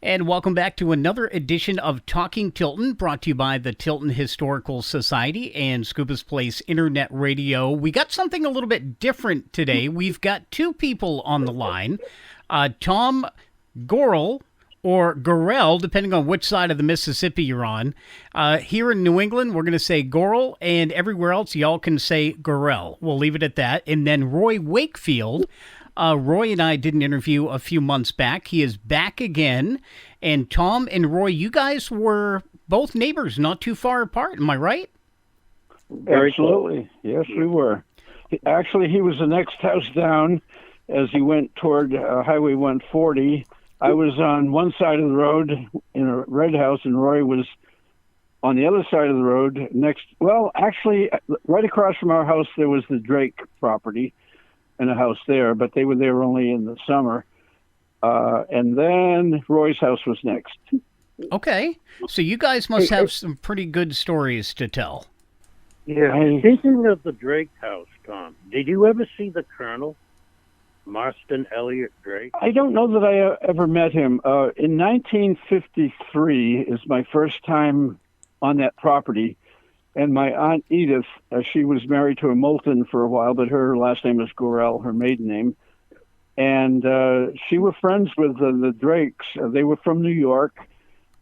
And welcome back to another edition of Talking Tilton, brought to you by the Tilton Historical Society and Scuba's Place Internet Radio. We got something a little bit different today. We've got two people on the line, Tom Gorrell, or Gorrell, depending on which side of the Mississippi you're on. Here in New England, we're going to say Gorrell, and everywhere else, y'all can say Gorrell. We'll leave it at that. And then Roy Wakefield. Roy and I did an interview a few months back. He is back again. And Tom and Roy, you guys were both neighbors, not too far apart. Am I right? Absolutely. Yes, we were. Actually, he was the next house down as he went toward Highway 140. I was on one side of the road in a red house, and Roy was on the other side of the road next. Well, actually, right across from our house, there was the Drake property and a house there, but they were there only in the summer. And then Roy's house was next. Okay. So you guys must have some pretty good stories to tell. Yeah. Speaking of the Drake house, Tom, did you ever see the Colonel, Marston Elliott Drake? I don't know that I ever met him. In 1953 is my first time on that property. And my Aunt Edith, she was married to a Moulton for a while, but her last name was Gorrell, her maiden name. And she was friends with the Drakes. They were from New York,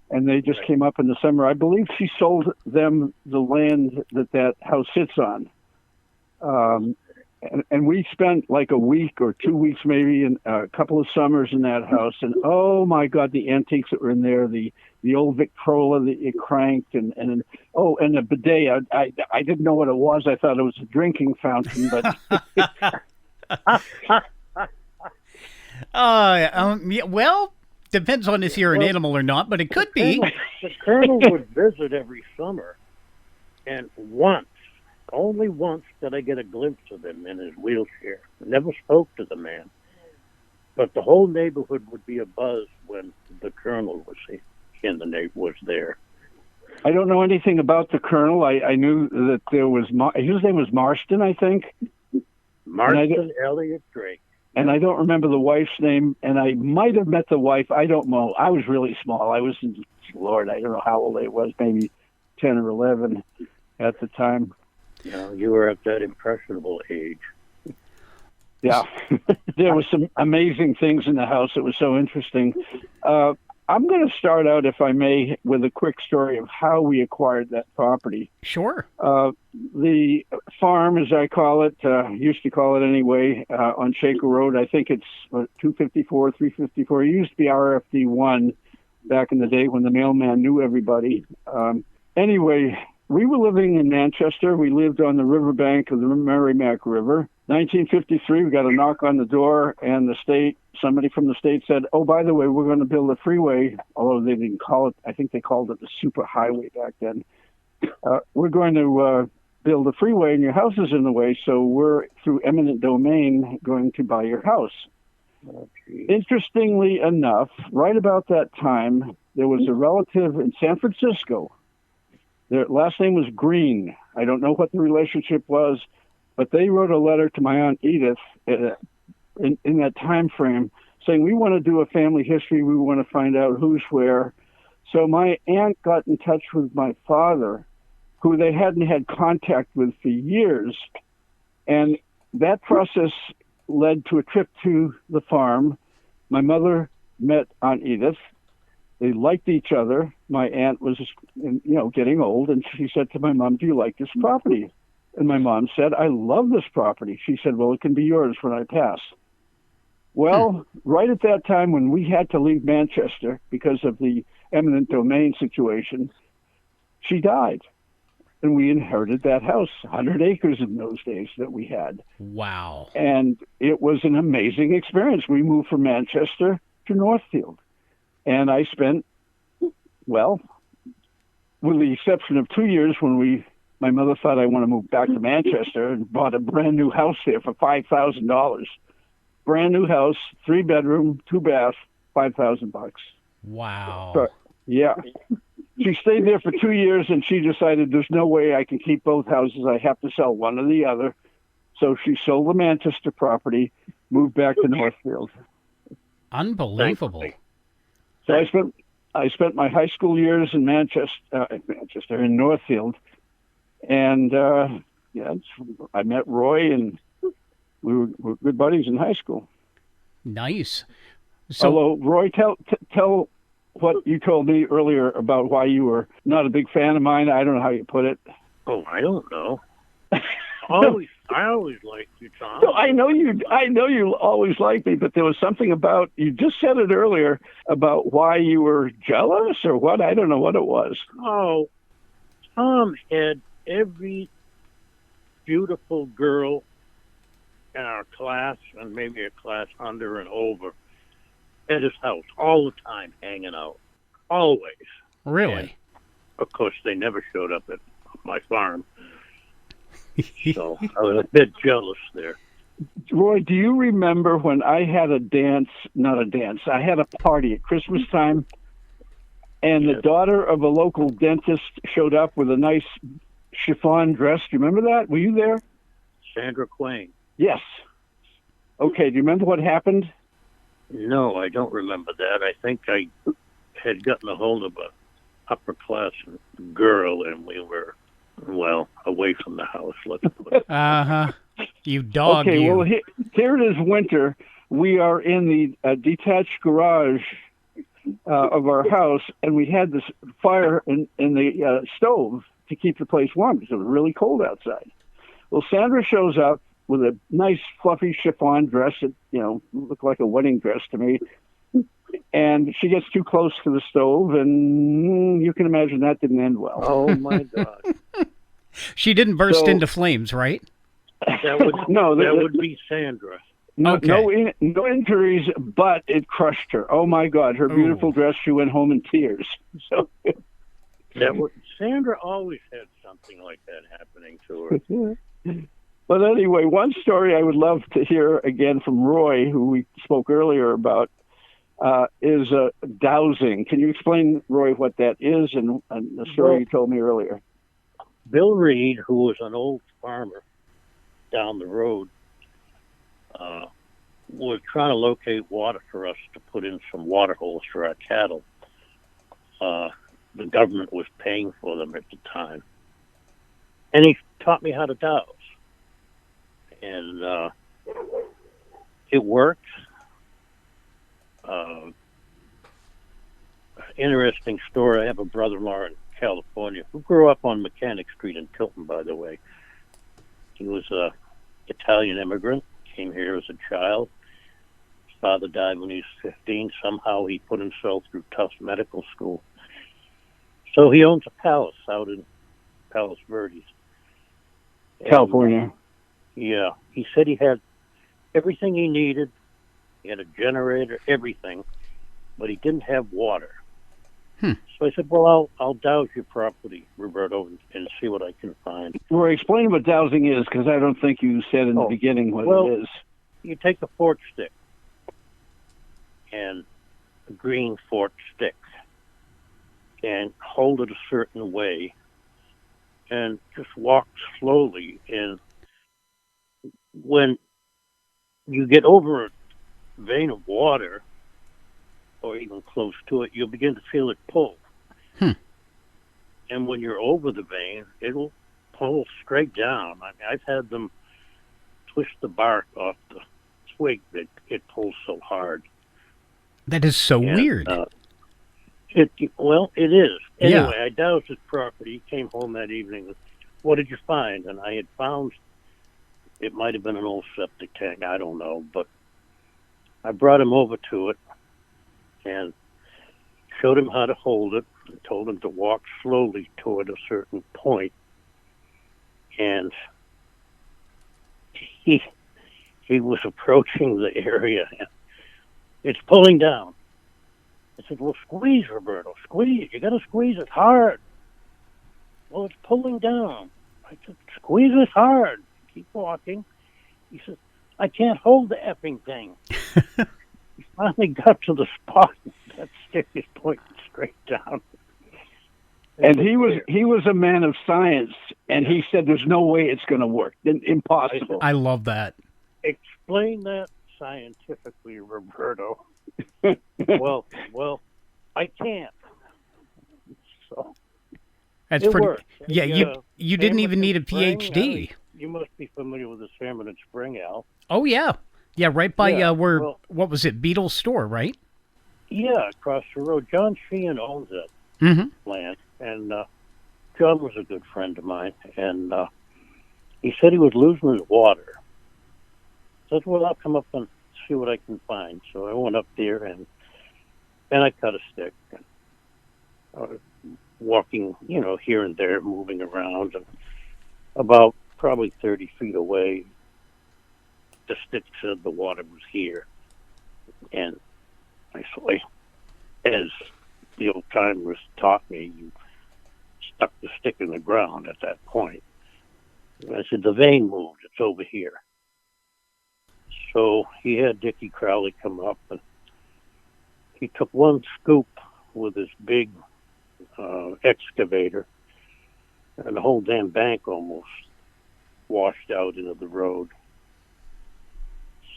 and they just came up in the summer. I believe she sold them the land that house sits on. And we spent like a week or 2 weeks, maybe, in a couple of summers in that house. And oh my God, the antiques that were in there, the old Victrola that you cranked, and the bidet. I didn't know what it was. I thought it was a drinking fountain, but. Well, depends on if you're an animal or not, but it could be. The Colonel would visit every summer, and only once did I get a glimpse of him in his wheelchair. I never spoke to the man. But the whole neighborhood would be abuzz when the Colonel was was there. I don't know anything about the Colonel. I knew that there was, his name was Marston, I think. Marston Elliott Drake. And I don't remember the wife's name, and I might have met the wife. I don't know. I was really small. I was, Lord, I don't know how old I was, maybe 10 or 11 at the time. No, you were at that impressionable age. Yeah. There were some amazing things in the house. It was so interesting. I'm going to start out, if I may, with a quick story of how we acquired that property. Sure. The farm, as I call it, used to call it anyway, on Shaker Road. I think it's 254, 354. It used to be RFD 1 back in the day when the mailman knew everybody. Anyway, we were living in Manchester. We lived on the riverbank of the Merrimack River. 1953, we got a knock on the door, and somebody from the state said, oh, by the way, we're going to build a freeway, although they didn't call it, I think they called it the super highway back then. We're going to build a freeway, and your house is in the way, so we're, through eminent domain, going to buy your house. Interestingly enough, right about that time, there was a relative in San Francisco. Their last name was Green. I don't know what the relationship was, but they wrote a letter to my Aunt Edith in that time frame saying, we want to do a family history. We want to find out who's where. So my aunt got in touch with my father, who they hadn't had contact with for years. And that process led to a trip to the farm. My mother met Aunt Edith. They liked each other. My aunt was, getting old, and she said to my mom, do you like this property? And my mom said, I love this property. She said, well, it can be yours when I pass. Well, right at that time when we had to leave Manchester because of the eminent domain situation, she died. And we inherited that house, 100 acres in those days that we had. Wow. And it was an amazing experience. We moved from Manchester to Northfield. And I spent, well, with the exception of 2 years when my mother thought I want to move back to Manchester and bought a brand new house there for $5,000. Brand new house, 3-bedroom, 2-bath, $5,000. Wow. So, yeah. She stayed there for 2 years, and she decided there's no way I can keep both houses. I have to sell one or the other. So she sold the Manchester property, moved back to Northfield. Unbelievable. So I spent my high school years in in Northfield, and I met Roy, and we were good buddies in high school. Nice. So, Although, Roy, tell what you told me earlier about why you were not a big fan of mine. I don't know how you put it. Oh, I don't know. I always liked you, Tom. No, I know you always liked me, but there was something about, you just said it earlier, about why you were jealous or what. I don't know what it was. Oh, Tom had every beautiful girl in our class, and maybe a class under and over, at his house all the time, hanging out. Always. really? And of course, they never showed up at my farm. So I was a bit jealous there. Roy, do you remember when I had I had a party at Christmas time, and Yes. the daughter of a local dentist showed up with a nice chiffon dress? Do you remember that? Were you there? Sandra Quain. Yes. Okay, do you remember what happened? No, I don't remember that. I think I had gotten a hold of a upper class girl, and we were, well, away from the house, let's put it. Uh-huh. You dog, Okay, you. well, here it is winter. We are in the detached garage of our house, and we had this fire in the stove to keep the place warm because it was really cold outside. Well, Sandra shows up with a nice fluffy chiffon dress that, looked like a wedding dress to me. And she gets too close to the stove, and you can imagine that didn't end well. Oh, my God. She didn't burst into flames, right? That would be Sandra. No, Okay. no injuries, but it crushed her. Oh my God, her beautiful Ooh. dress! She went home in tears. So, Sandra always had something like that happening to her. but anyway, one story I would love to hear again from Roy, who we spoke earlier about, is dowsing. Can you explain, Roy, what that is and the story you told me earlier? Bill Reed, who was an old farmer down the road, was trying to locate water for us to put in some water holes for our cattle. The government was paying for them at the time. And he taught me how to douse. And it worked. Interesting story. I have a brother-in-law in California who grew up on Mechanic Street in Tilton, by the way. He was a Italian immigrant, came here as a child. His father died when he was 15. Somehow he put himself through Tufts Medical School. So he owns a palace out in Palos Verdes. California. Yeah. He said he had everything he needed. He had a generator, everything, but he didn't have water. So I said, well, I'll douse your property, Roberto, and see what I can find. Roy, explain what dowsing is, because I don't think you said in the beginning what it is. You take a fork stick, and a green fork stick, and hold it a certain way, and just walk slowly. And when you get over a vein of water, or even close to it, you'll begin to feel it pull. And when you're over the vein, it'll pull straight down. I mean, I've had them twist the bark off the twig that it pulls so hard. That is so weird. It is. Anyway, Yeah. I doused his property, came home that evening. What did you find? And I had found, it might have been an old septic tank, I don't know, but I brought him over to it and showed him how to hold it and told him to walk slowly toward a certain point. And he was approaching the area. It's pulling down. I said, well, squeeze, Roberto, squeeze. You got to squeeze it hard. Well, it's pulling down. I said, squeeze it hard. Keep walking. He said, I can't hold the effing thing. He finally got to the spot. That stick is pointing straight down. And he was a man of science, and he said there's no way it's going to work. Impossible. I love that. Explain that scientifically, Roberto. Well, That's It pretty. worked. Yeah, you didn't even need a Spring, PhD. you must be familiar with the Salmon and Spring, Al. Oh yeah, yeah, right by Yeah, where well, what was it, Beatles store, right? yeah, across the road. John Sheehan owns that Mm-hmm. land, and John was a good friend of mine, and he said he was losing his water. I said, well, I'll come up and see what I can find. So I went up there, and I cut a stick, and I was walking, here and there, moving around, and about probably 30 feet away, the stick said the water was here. And I, as the old timers taught me, you stuck the stick in the ground at that point. And I said, the vein moved, it's over here. So he had Dickie Crowley come up, and he took one scoop with his big excavator, and the whole damn bank almost washed out into the road.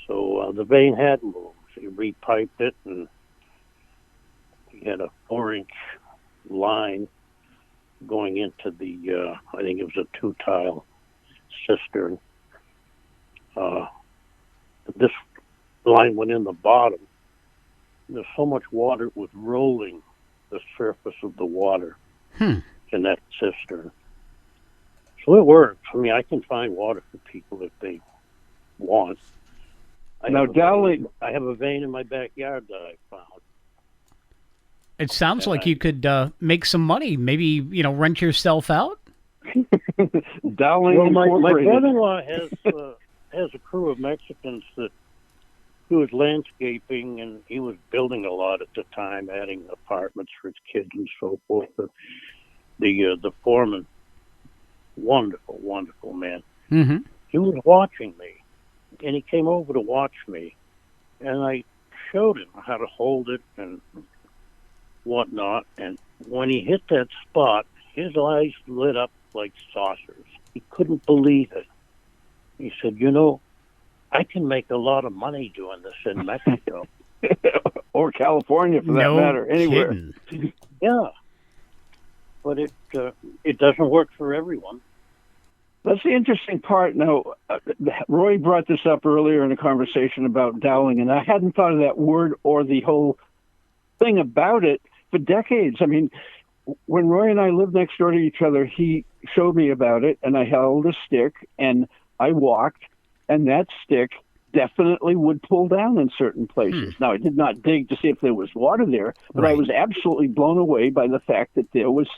So the vein had moved. He repiped it, and he had a 4-inch line going into the, I think it was a 2-tile cistern. This line went in the bottom. There's so much water, it was rolling the surface of the water in that cistern. So it works. I mean, I can find water for people if they want. I have a vein in my backyard that I found. It sounds like you could make some money. Maybe, rent yourself out? Dowling Well, my Incorporated. brother-in-law has a crew of Mexicans that do his landscaping, and he was building a lot at the time, adding apartments for his kids and so forth. But the foreman, wonderful, wonderful man. Mm-hmm. He was watching me, and he came over to watch me, and I showed him how to hold it and whatnot. And when he hit that spot, his eyes lit up like saucers. He couldn't believe it. He said, I can make a lot of money doing this in Mexico. Or California, for that matter, anywhere. Kidding. Yeah. But it doesn't work for everyone. That's the interesting part. Now, Roy brought this up earlier in a conversation about doweling, and I hadn't thought of that word or the whole thing about it for decades. I mean, when Roy and I lived next door to each other, he showed me about it, and I held a stick, and I walked, and that stick definitely would pull down in certain places. Now, I did not dig to see if there was water there, but I was absolutely blown away by the fact that there was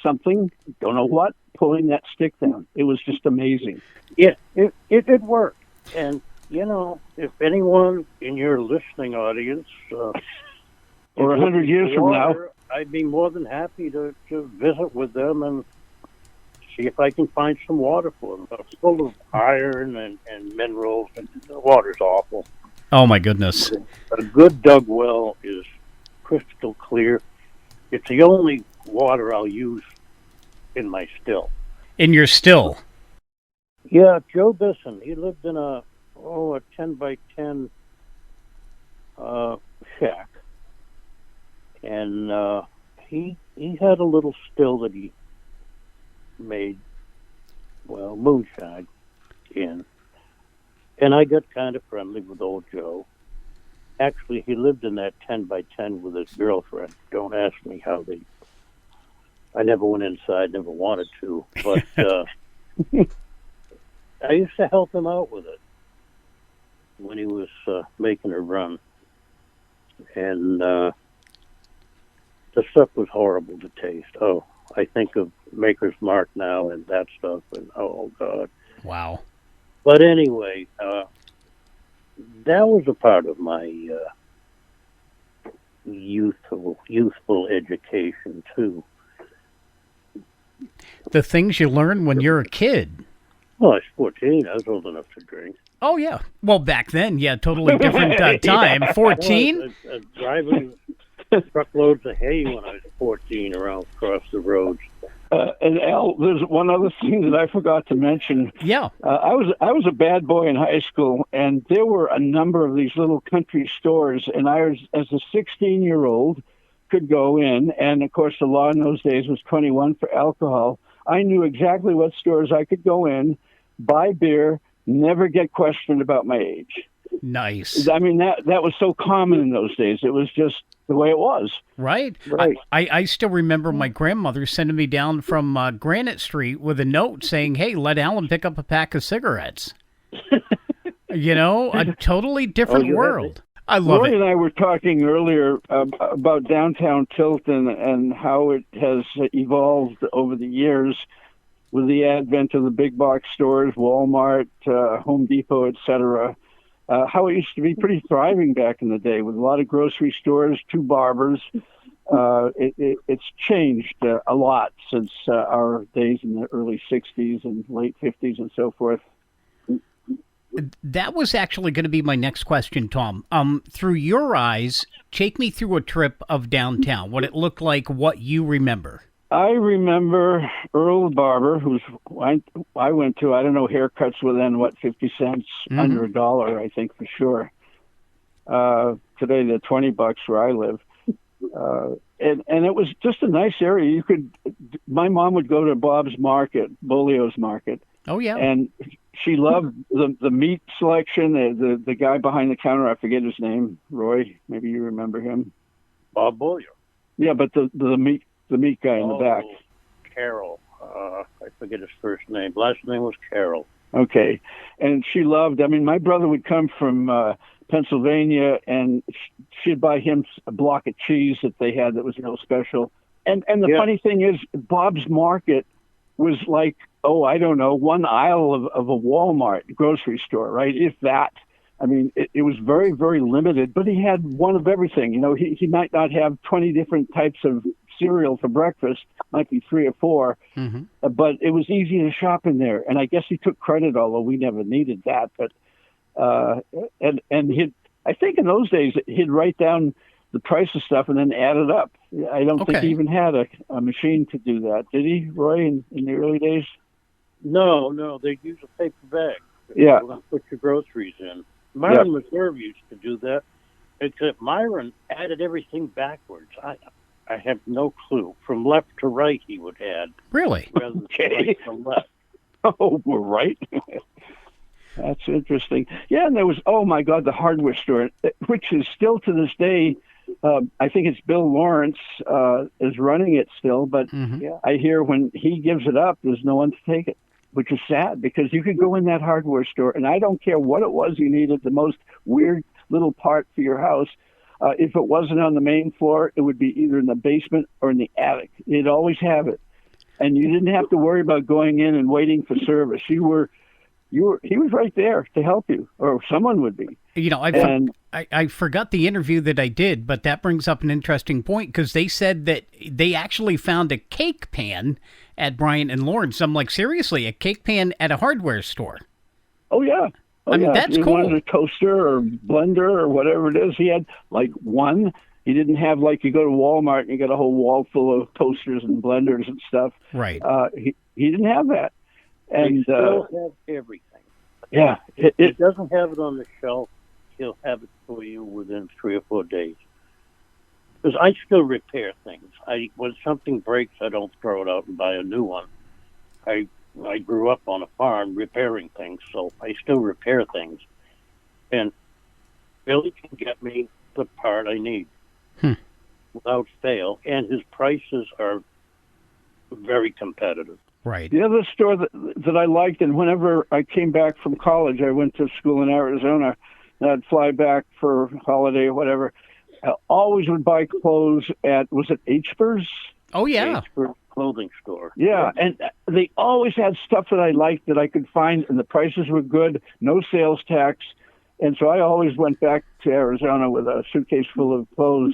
something, don't know what, pulling that stick down. It was just amazing. Yeah, it worked. And, if anyone in your listening audience... or 100 years from now... I'd be more than happy to visit with them and see if I can find some water for them. It's full of iron and minerals, and the water's awful. Oh, my goodness. A good dug well is crystal clear. It's the only water I'll use in my still. In your still? Yeah, Joe Bisson. He lived in a 10 by 10 shack. And he had a little still that he made, moonshine in. And I got kind of friendly with old Joe. Actually, he lived in that 10 by 10 with his girlfriend. Don't ask me how I never went inside, never wanted to. But I used to help him out with it when he was making a run. And the stuff was horrible to taste. Oh, I think of Maker's Mark now and that stuff, and oh, God. Wow. But anyway, that was a part of my youthful education, too. The things you learn when you're a kid. Well, I was 14. I was old enough to drink. Oh, yeah. Well, back then, yeah, totally different time. 14? Well, driving truckloads of hay when I was 14 around across the roads. And Al, there's one other thing that I forgot to mention. Yeah. I was a bad boy in high school, and there were a number of these little country stores, and I was, as a 16-year-old, could go in, and of course the law in those days was 21 for alcohol. I knew exactly what stores I could go in, buy beer, never get questioned about my age. Nice. I mean, that was so common in those days. It was just the way it was. Right. Right. I still remember my grandmother sending me down from Granite Street with a note saying, hey, let Alan pick up a pack of cigarettes. You know, a totally different world. I love Roy it. and I were talking earlier about downtown Tilton and how it has evolved over the years with the advent of the big box stores, Walmart, Home Depot, etc. How it used to be pretty thriving back in the day with a lot of grocery stores, 2 barbers. It's changed a lot since our days in the early 60s and late 50s and so forth. That was actually going to be my next question, Tom. Through your eyes, take me through a trip of downtown, what it looked like, what you remember. I remember Earl the Barber, I went to. I don't know, haircuts were then, 50 cents, under $1, I think, for sure. Today they're $20 where I live. And it was just a nice area. My mom would go to Bob's Market, Bolio's Market. Oh, yeah. And she loved the meat selection. The guy behind the counter, I forget his name, Roy, maybe you remember him. Bob Bollier. Yeah, but the meat guy in the back. Carol. I forget his first name. Last name was Carol. Okay. And she loved, I mean, my brother would come from Pennsylvania, and she'd buy him a block of cheese that they had that was real special. And the funny thing is, Bob's Market was like, I don't know, one aisle of a Walmart grocery store, right? If that. I mean, it was very, very limited, but he had one of everything. You know, he might not have 20 different types of cereal for breakfast, might be 3 or 4, but it was easy to shop in there. And I guess he took credit, although we never needed that. But and I think in those days he'd write down the price of stuff and then add it up. I don't think he even had a machine to do that. Did he, Roy, in the early days? No, they'd use a paper bag. Yeah. Put your groceries in. Myron Reserve used to do that, except Myron added everything backwards. I have no clue. From left to right, he would add. Really? Rather than right to left. Oh, we're right. That's interesting. Yeah, and there was, oh my God, the hardware store, which is still to this day, I think it's Bill Lawrence is running it still, but I hear when he gives it up, there's no one to take it, which is sad because you could go in that hardware store, and I don't care what it was you needed, the most weird little part for your house. If it wasn't on the main floor, it would be either in the basement or in the attic. You'd always have it. And you didn't have to worry about going in and waiting for service. He was right there to help you, or someone would be. You know, I forgot the interview that I did, but that brings up an interesting point because they said that they actually found a cake pan at Bryant and Lawrence. I'm like, seriously, a cake pan at a hardware store? Oh, yeah. I mean, that's cool. He wanted a toaster or blender or whatever it is. He had like one. He didn't have like you go to Walmart and you got a whole wall full of toasters and blenders and stuff. Right. He didn't have that. And they still have everything. Yeah. If he doesn't have it on the shelf, he'll have it for you within 3 or 4 days. Because I still repair things. When something breaks, I don't throw it out and buy a new one. I grew up on a farm repairing things, so I still repair things. And Billy can get me the part I need without fail, and his prices are very competitive. Right. The other store that I liked, and whenever I came back from college, I went to school in Arizona, and I'd fly back for a holiday or whatever. I always would buy clothes at, was it H'Bur's? Oh, yeah. H'Bur's clothing store. Yeah, and they always had stuff that I liked that I could find, and the prices were good, no sales tax. And so I always went back to Arizona with a suitcase full of clothes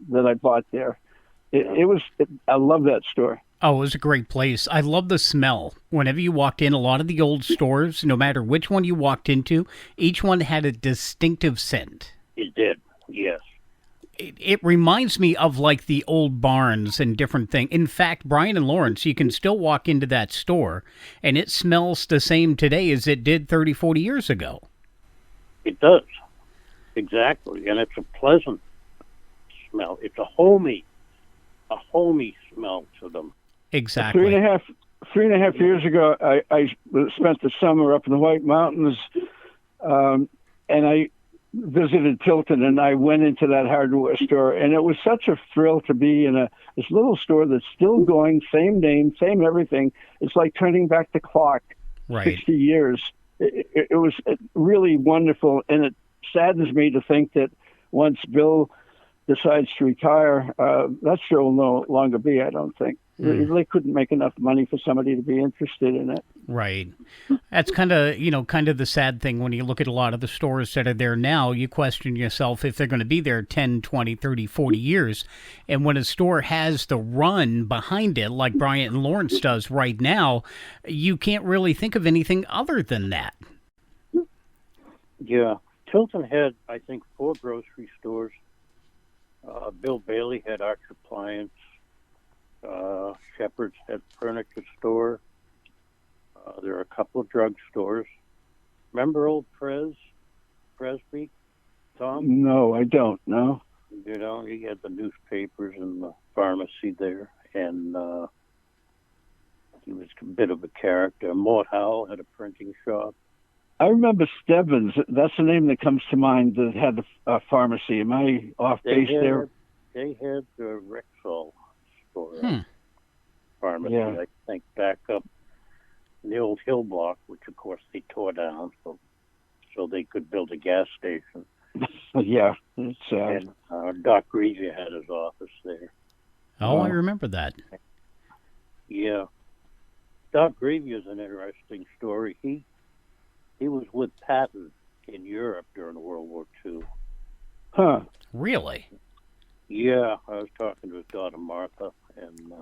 that I bought there. I love that store. Oh, it was a great place. I love the smell. Whenever you walked in, a lot of the old stores, no matter which one you walked into, each one had a distinctive scent. It did, yes. It reminds me of like the old barns and different things. In fact, Brian and Lawrence, you can still walk into that store and it smells the same today as it did 30, 40 years ago. It does. Exactly. And it's a pleasant smell. It's a homey smell to them. Exactly. 3.5 years ago, I spent the summer up in the White Mountains, and I visited Tilton, and I went into that hardware store, and it was such a thrill to be in this little store that's still going, same name, same everything. It's like turning back the clock, Right. 60 years. It was really wonderful, and it saddens me to think that once Bill decides to retire, that store will no longer be, I don't think. They couldn't make enough money for somebody to be interested in it. Right. That's kind of the sad thing when you look at a lot of the stores that are there now. You question yourself if they're going to be there 10, 20, 30, 40 years. And when a store has the run behind it, like Bryant and Lawrence does right now, you can't really think of anything other than that. Yeah. Tilton had, I think, 4 grocery stores. Bill Bailey had Archer Appliance. Shepherd's had furniture store. There are a couple of drug stores. Remember old Presby, Tom? No, I don't. No. You know, he had the newspapers and the pharmacy there, and he was a bit of a character. Mort Howell had a printing shop. I remember Stebbins. That's the name that comes to mind that had a pharmacy. Am I off base there? They had the Rexall store pharmacy, Yeah. I think, back up in the old Hill Block, which of course they tore down so they could build a gas station. Yeah, it's sad. And Doc Grevia had his office there. Oh, I remember that. Yeah. Doc Grevia is an interesting story. He was with Patton in Europe during World War II. Huh. Really? Yeah, I was talking to his daughter Martha, and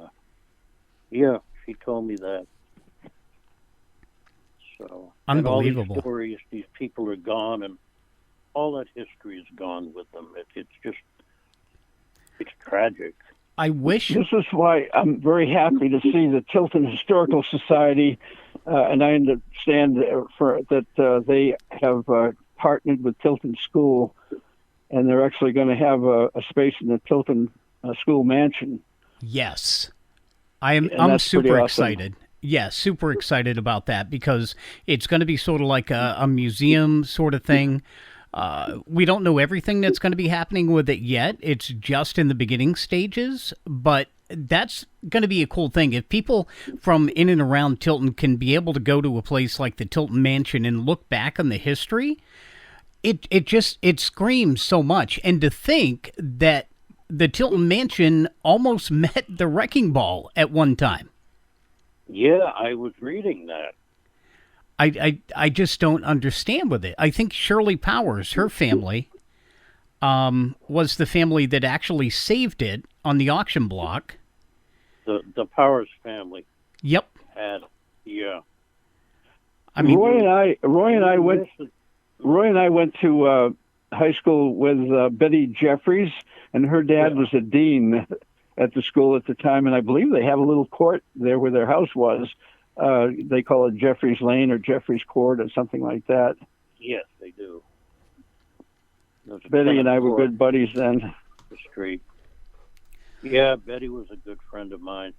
yeah, she told me that. So Unbelievable. And all these stories, these people are gone, and all that history is gone with them. It's tragic. I wish. This is why I'm very happy to see the Tilton Historical Society, and I understand that they have partnered with Tilton School, and they're actually going to have a space in the Tilton School Mansion. Yes. I'm super excited. Yeah, super excited about that because it's going to be sort of like a museum sort of thing. We don't know everything that's going to be happening with it yet. It's just in the beginning stages, but that's going to be a cool thing. If people from in and around Tilton can be able to go to a place like the Tilton Mansion and look back on the history, it screams so much. And to think that the Tilton Mansion almost met the Wrecking Ball at one time. Yeah, I was reading that. I just don't understand with it. I think Shirley Powers, her family, was the family that actually saved it on the auction block. The Powers family. Yep. Had, yeah. I mean, Roy and I went to high school with Betty Jeffries, and her dad was a dean at the school at the time, and I believe they have a little court there where their house was. They call it Jeffries Lane or Jeffries Court or something like that. Yes, they do. Betty and I were good buddies then. The street. Yeah, Betty was a good friend of mine.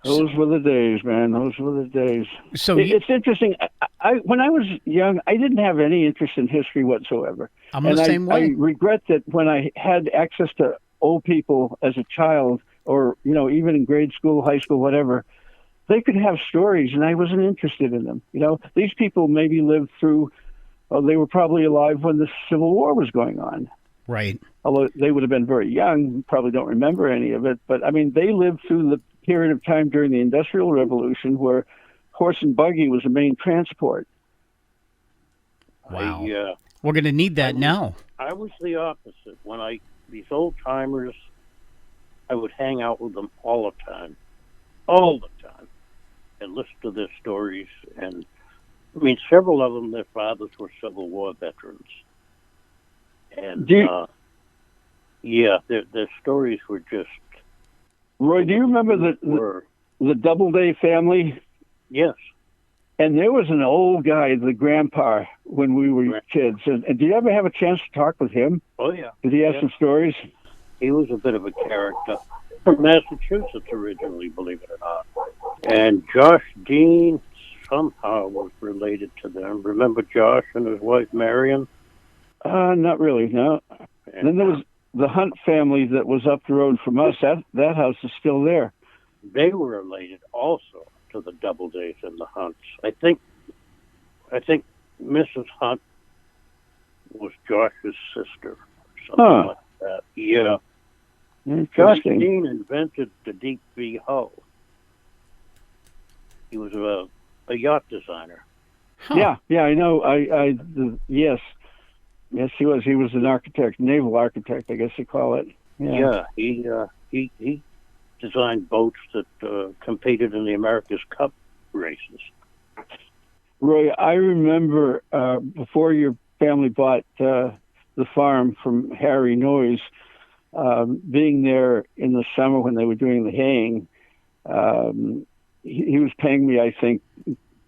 Those were the days, man. Those were the days. So it's interesting. When I was young, I didn't have any interest in history whatsoever. I'm the same way. I regret that when I had access to old people as a child, or even in grade school, high school, whatever, they could have stories, and I wasn't interested in them. These people maybe lived through. They were probably alive when the Civil War was going on. Right. Although they would have been very young, probably don't remember any of it. But I mean, they lived through the period of time during the Industrial Revolution where horse and buggy was the main transport. Wow. We're going to need that now. I was the opposite. These old timers, I would hang out with them all the time, and listen to their stories. And I mean, several of them, their fathers were Civil War veterans. And their stories were just. Roy, do you remember the Doubleday family? Yes. And there was an old guy, the grandpa, when we were kids. And did you ever have a chance to talk with him? Oh, yeah. Did he have some stories? He was a bit of a character. From Massachusetts originally, believe it or not. And Josh Dean somehow was related to them. Remember Josh and his wife Marion? Not really, no. And then there was the Hunt family that was up the road from us. That house is still there. They were related also to the Doubledays and the Hunts. I think Mrs. Hunt was Josh's sister, or something like that. Yeah. Josh Dean invented the deep V hull. He was a yacht designer. Huh. Yeah, I know. Yes, he was. He was an architect, naval architect, I guess you call it. Yeah, he designed boats that competed in the America's Cup races. Roy, I remember before your family bought the farm from Harry Noyes, being there in the summer when they were doing the haying. He was paying me, I think,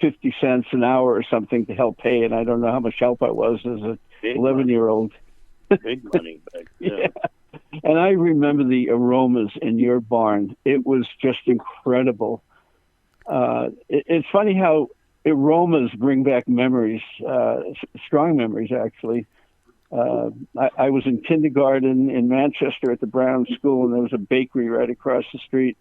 50 cents an hour or something to help hay, and I don't know how much help I was as a 11-year-old. Big money back then. Yeah. And I remember the aromas in your barn. It was just incredible. It's funny how aromas bring back memories, strong memories, actually. I was in kindergarten in Manchester at the Brown School, and there was a bakery right across the street.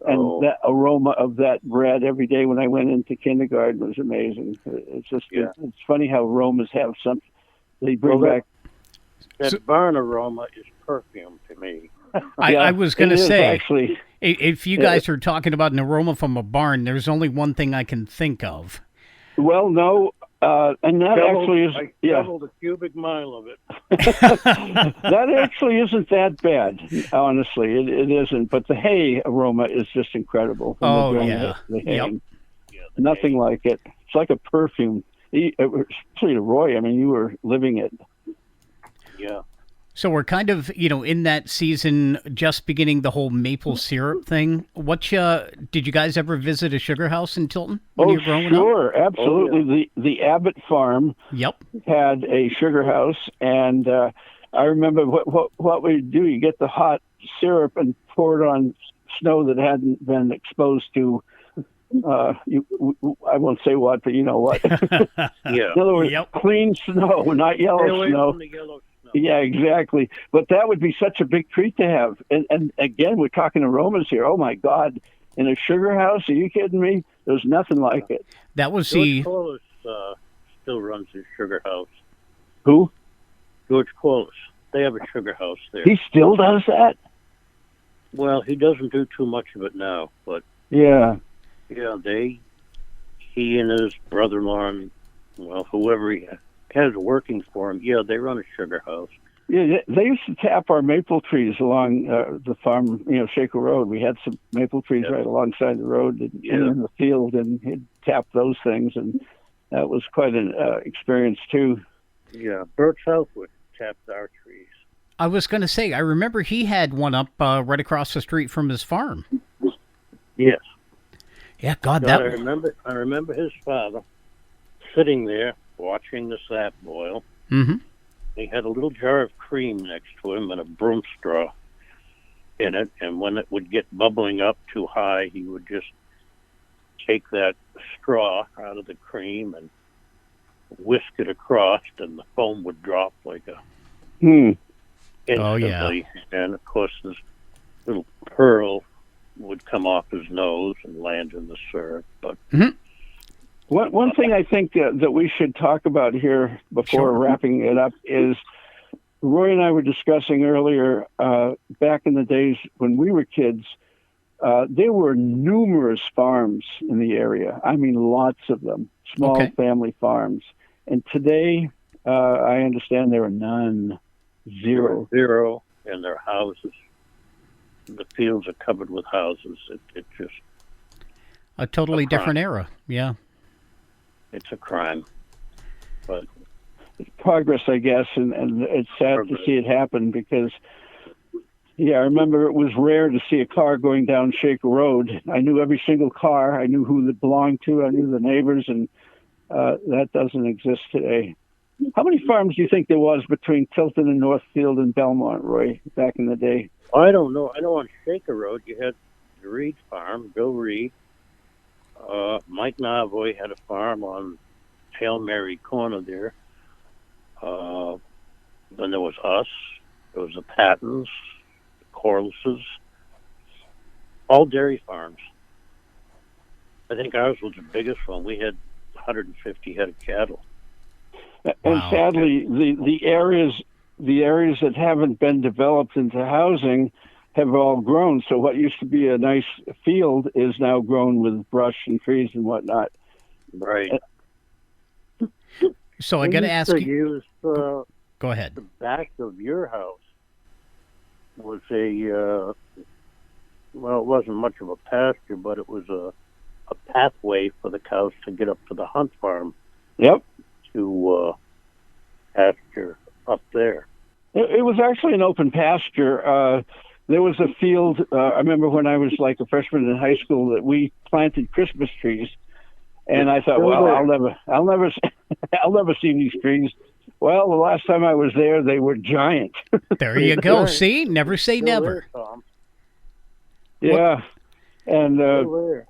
And that aroma of that bread every day when I went into kindergarten was amazing. It's just it's funny how aromas have something. They bring back. That barn aroma is perfume to me. I was going to say, actually, if you guys are talking about an aroma from a barn, there's only one thing I can think of. Well, no, and that actually is I shoveled a cubic mile of it. That actually isn't that bad, honestly. It isn't, but the hay aroma is just incredible. The hay. Nothing like it. It's like a perfume. Especially to Roy, I mean, you were living it. Yeah. So we're kind of, in that season, just beginning the whole maple syrup thing. Did you guys ever visit a sugar house in Tilton when you were growing up? Sure, absolutely. Oh, yeah. The Abbott farm had a sugar house, and I remember what we'd do. You get the hot syrup and pour it on snow that hadn't been exposed to. I won't say what, but you know what. Yeah. In other words, clean snow, not yellow snow. From the yellow snow. Yeah, exactly. But that would be such a big treat to have. And again, we're talking aromas here. Oh my God! In a sugar house? Are you kidding me? There's nothing like it. That was George Corliss still runs his sugar house. Who? George Corliss. They have a sugar house there. He still does that? Well, he doesn't do too much of it now, but yeah, he and his brother-in-law, and whoever he has working for him, they run a sugar house. Yeah, they used to tap our maple trees along the farm, Shaker Road. We had some maple trees right alongside the road and in the field, and he'd tap those things, and that was quite an experience too. Yeah, Bert Southwood tapped our trees. I was going to say, I remember he had one up right across the street from his farm. Yes. Yeah, God, I remember his father sitting there watching the sap boil. Mm-hmm. He had a little jar of cream next to him and a broom straw in it, and when it would get bubbling up too high, he would just take that straw out of the cream and whisk it across, and the foam would drop like a instantly. Oh, yeah. And of course, this little pearl would come off his nose and land in the syrup. But one thing I think that we should talk about here before wrapping it up is Roy and I were discussing earlier, back in the days when we were kids, there were numerous farms in the area. I mean, lots of them, small family farms. And today, I understand there are none. Zero, and their houses. The fields are covered with houses. It's just a totally different era. Yeah, it's a crime, but it's progress, I guess, and it's sad to see it happen because Yeah, I remember it was rare to see a car going down Shaker Road. I knew every single car. I knew who it belonged to. I knew the neighbors, and that doesn't exist today. How many farms do you think there was between Tilton and Northfield and Belmont, Roy, back in the day? I don't know. I know on Shaker Road you had the Reed farm, Bill Reed. Mike Navoy had a farm on Hail Mary corner there. Then there was us. There was the Pattons, the Corlises, all dairy farms. I think ours was the biggest one. We had 150 head of cattle. And Wow. sadly, the areas that haven't been developed into housing have all grown. So what used to be a nice field is now grown with brush and trees and whatnot. Right. So I We got to used ask to you. use Go ahead. the back of your house was a well, it wasn't much of a pasture, but it was a pathway for the cows to get up to the hunt farm Yep. to pasture up there. It was actually an open pasture. There was a field. I remember when I was like a freshman in high school that we planted Christmas trees, and I thought, Still well, there. I'll never, I'll never see these trees. Well, the last time I was there, they were giant. There you go. Right. See, never say Still never. there, Tom. Yeah, and Still there.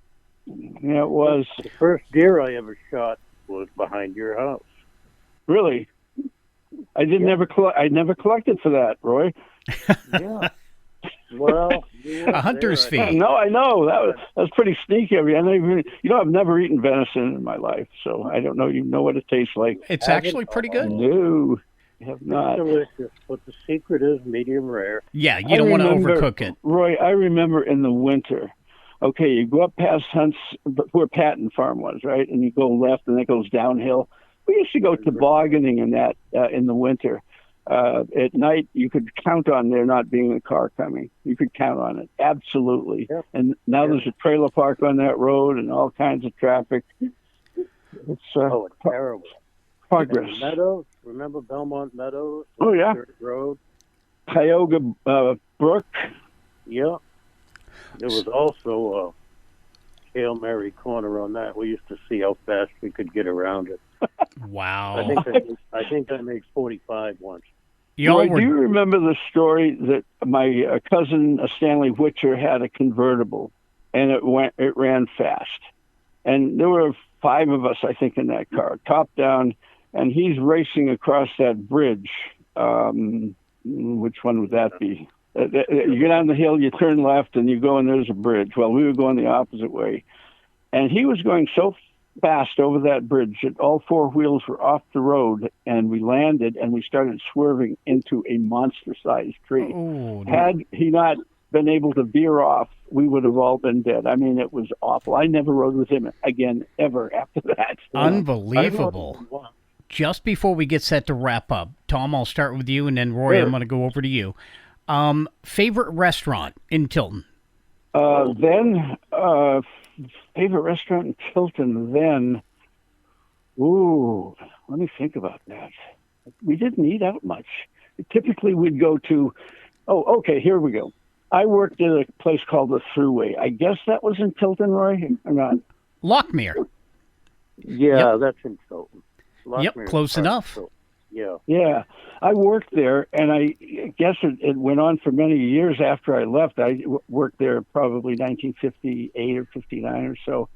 yeah, it was The first deer I ever shot was behind your house. really. I didn't Yeah. I never collected for that, Roy. Yeah. Well, A hunter's fee. No, I know that was pretty sneaky of you. I never, I've never eaten venison in my life, so I don't know even know what it tastes like. It's Have it actually pretty good. No, I have It's not. delicious, but the secret is medium rare. Yeah, you don't want to overcook it. Roy, I remember in the winter. Okay, you go up past Hunt's, where Patton Farm was, right, and you go left, and it goes downhill. We used to go tobogganing in that in the winter. At night, you could count on there not being a car coming. You could count on it, absolutely. Yep. And now Yep. there's a trailer park on that road and all kinds of traffic. It's It's terrible. progress. And Meadows, remember Belmont Meadows? Oh, yeah. Dirt Road. Tioga Brook. Yeah. There was also a Hail Mary corner on that. We used to see how fast we could get around it. Wow. I think I made 45 once. Y'all Roy, were do you remember the story that my cousin Stanley Witcher had a convertible, and it ran fast, and there were 5 of us, I think, in that car, top down, and he's racing across that bridge. Which one would that be? You get on the hill, you turn left, and you go, and there's a bridge. Well, we were going the opposite way, and he was going so fast over that bridge that all 4 wheels were off the road, and we landed, and we started swerving into a monster-sized tree. Oh, no. Had he not been able to veer off, we would have all been dead. I mean, it was awful. I never rode with him again, ever after that. Unbelievable. Just before we get set to wrap up, Tom, I'll start with you, and then Roy, Sure. I'm going to go over to you. Favorite restaurant in Tilton? Favorite restaurant in Tilton then? Ooh, let me think about that. We didn't eat out much. Typically, we'd go to, okay, here we go. I worked at a place called the Thruway. I guess that was in Tilton, Roy, or not? Lockmere. Yeah, that's in Tilton. Yep, Lockmere is close part of enough. Tilton. Yeah. Yeah, I worked there, and I guess it went on for many years after I left. I worked there probably 1958 or 59 or so.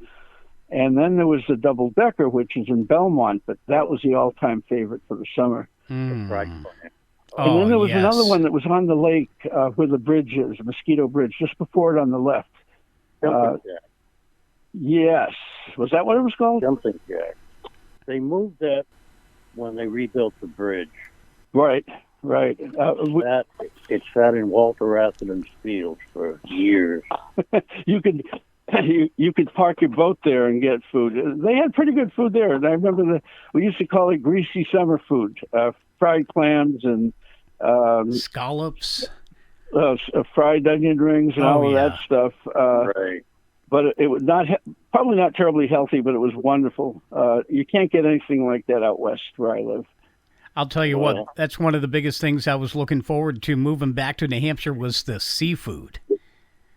And then there was the double decker, which is in Belmont, but that was the all-time favorite for the summer. Mm. Fried plant. And then there was yes. another one that was on the lake where the bridge is, Mosquito Bridge, just before it on the left. Jumping Jack. Yes. Was that what it was called? Jumping Jack. They moved that when they rebuilt the bridge. Right. That it sat in Walter Atherton's fields for years. You could park your boat there and get food. They had pretty good food there. And I remember we used to call it greasy summer food, fried clams and Scallops. fried onion rings and all of that stuff. Right. But it was probably not terribly healthy, but it was wonderful. You can't get anything like that out west where I live. I'll tell you what, that's one of the biggest things I was looking forward to moving back to New Hampshire was the seafood.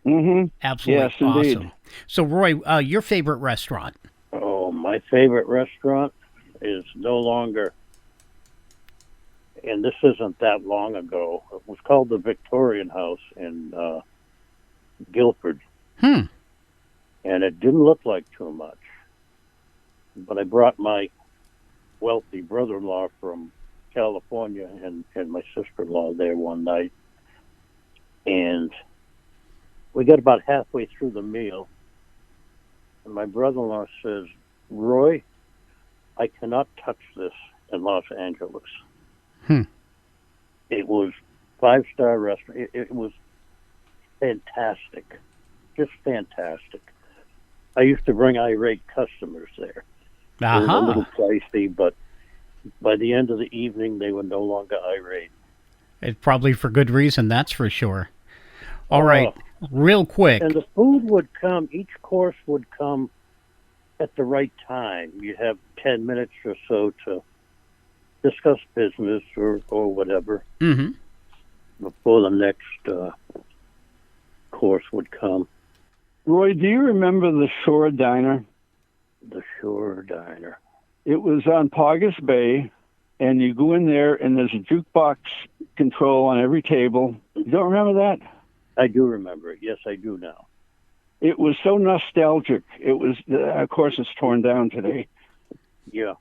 Mm-hmm. Absolutely Yes, awesome. indeed. So, Roy, your favorite restaurant? Oh, my favorite restaurant is no longer, and this isn't that long ago. It was called the Victorian House in Guilford. Hmm. And it didn't look like too much. But I brought my wealthy brother-in-law from California and my sister-in-law there one night. And we got about halfway through the meal. And my brother-in-law says, Roy, I cannot touch this in Los Angeles. Hmm. It was 5-star restaurant. It was fantastic. Just fantastic. I used to bring irate customers there. It was a little pricey, but by the end of the evening, they were no longer irate. It's probably for good reason, that's for sure. All right, real quick. And the food would come, each course would come at the right time. You'd have 10 minutes or so to discuss business or whatever before the next course would come. Roy, do you remember the Shore Diner? The Shore Diner. It was on Paugus Bay, and you go in there, and there's a jukebox control on every table. You don't remember that? I do remember it. Yes, I do now. It was so nostalgic. It was, of course, it's torn down today. Yeah.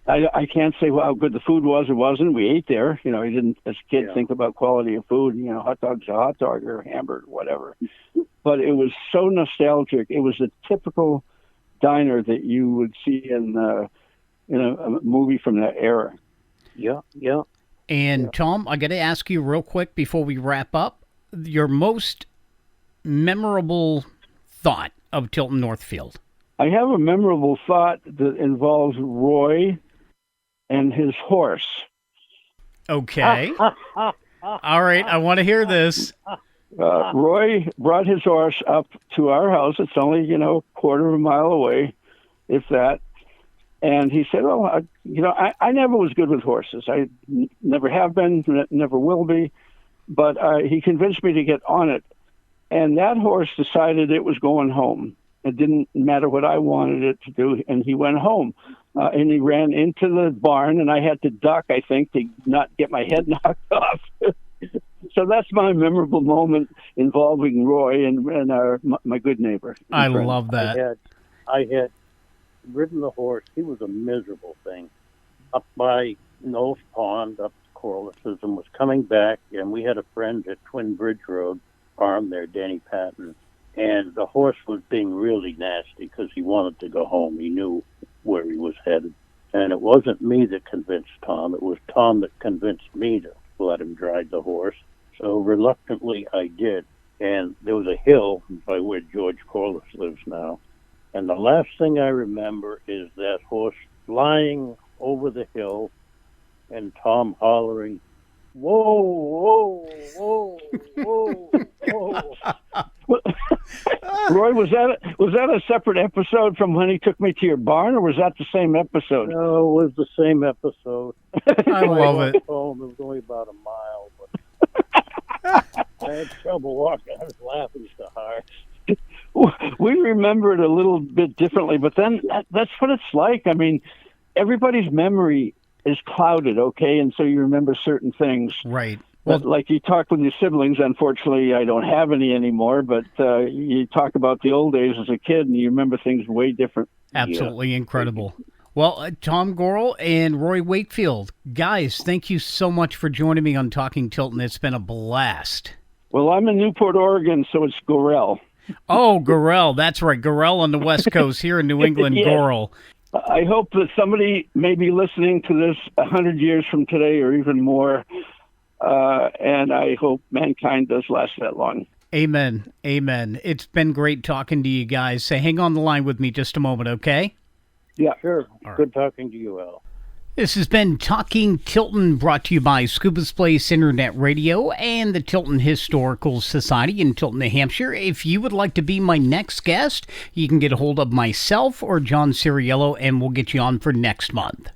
I can't say how good the food was or wasn't. We ate there. You know, you didn't, as a kid, think about quality of food. You know, hot dog's a hot dog or a hamburger, whatever. But it was so nostalgic. It was a typical diner that you would see in a movie from that era. Yeah. And Tom, I got to ask you real quick before we wrap up, your most memorable thought of Tilton Northfield. I have a memorable thought that involves Roy and his horse. Okay. All right, I want to hear this. Roy brought his horse up to our house. It's only, a quarter of a mile away, if that. And he said, I never was good with horses. I never have been, never will be. But he convinced me to get on it. And that horse decided it was going home. It didn't matter what I wanted it to do. And he went home. And he ran into the barn, and I had to duck, I think, to not get my head knocked off. So that's my memorable moment involving Roy and my good neighbor. I love that. I had ridden the horse. He was a miserable thing. Up by Knowles Pond, up to Corliss's, and was coming back, and we had a friend at Twin Bridge Road farm there, Danny Patton, and the horse was being really nasty because he wanted to go home. He knew where he was headed. And it wasn't me that convinced Tom. It was Tom that convinced me to let him drive the horse. So reluctantly I did. And there was a hill by where George Corliss lives now. And the last thing I remember is that horse flying over the hill and Tom hollering, "Whoa, whoa, whoa, whoa, whoa." Roy, was that a separate episode from when he took me to your barn, or was that the same episode? No, it was the same episode. I love it. Home, it was only about a mile, but I had trouble walking. I was laughing so hard. We remember it a little bit differently, but then that's what it's like. I mean, everybody's memory is clouded, okay? And so you remember certain things. Right. Well, like you talk with your siblings, unfortunately, I don't have any anymore, but you talk about the old days as a kid, and you remember things way different. Absolutely incredible. Well, Tom Gorrell and Roy Wakefield, guys, thank you so much for joining me on Talking Tilton. It's been a blast. Well, I'm in Newport, Oregon, so it's Gorrell. Oh, Gorrell. That's right. Gorrell on the West Coast, here in New England, Yes. Gorrell. I hope that somebody may be listening to this 100 years from today or even more, and I hope mankind does last that long. Amen. Amen. It's been great talking to you guys. So hang on the line with me just a moment, okay? Yeah. Sure. Good talking to you, Al. This has been Talking Tilton, brought to you by Scuba's Place Internet Radio and the Tilton Historical Society in Tilton, New Hampshire. If you would like to be my next guest, you can get a hold of myself or John Ciriello, and we'll get you on for next month.